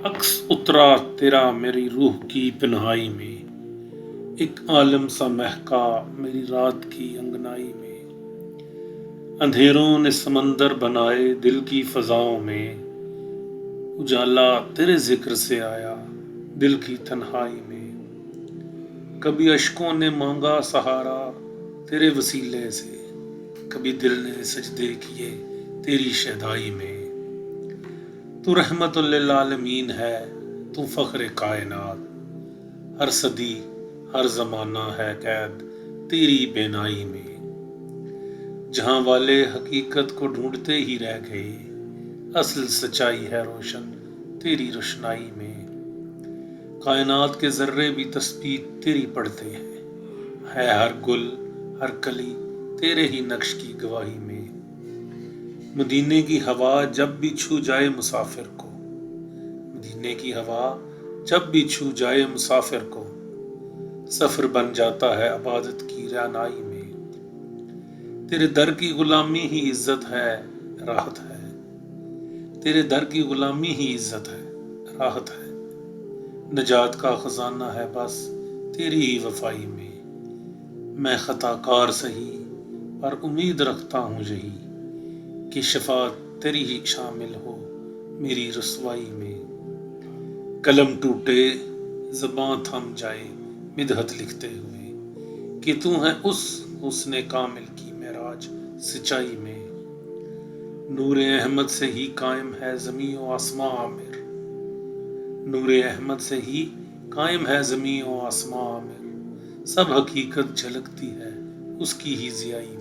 عکس اترا تیرا میری روح کی پنہائی میں، ایک عالم سا مہکا میری رات کی انگنائی میں۔ اندھیروں نے سمندر بنائے دل کی فضاؤں میں، اجالا تیرے ذکر سے آیا دل کی تنہائی میں۔ کبھی اشکوں نے مانگا سہارا تیرے وسیلے سے، کبھی دل نے سجدے کیے تیری شیدائی میں۔ تو رحمت للعالمین ہے، تو فخر کائنات، ہر صدی ہر زمانہ ہے قید تیری بینائی میں۔ جہاں والے حقیقت کو ڈھونڈتے ہی رہ گئے، اصل سچائی ہے روشن تیری روشنائی میں۔ کائنات کے ذرے بھی تسبیح تیری پڑھتے ہیں، ہے ہر گل ہر کلی تیرے ہی نقش کی گواہی میں۔ مدینے کی ہوا جب بھی چھو جائے مسافر کو، مدینے کی ہوا جب بھی چھو جائے مسافر کو، سفر بن جاتا ہے عبادت کی رعنائی میں۔ تیرے در کی غلامی ہی عزت ہے راحت ہے، تیرے در کی غلامی ہی عزت ہے راحت ہے۔ نجات کا خزانہ ہے بس تیری ہی وفائی میں۔ میں خطا کار سہی پر امید رکھتا ہوں یہی، کہ شفاعت تیری ہی شامل ہو میری رسوائی میں۔ قلم ٹوٹے زباں تھم جائے مدحت لکھتے ہوئے، کہ تو ہے اس حسن کامل کی معراج سچائی میں۔ نور احمد سے ہی قائم ہے زمیں و آسماں عامر، نور احمد سے ہی قائم ہے زمیں و آسماں عامر۔ سب حقیقت جھلکتی ہے اس کی ہی ضیائی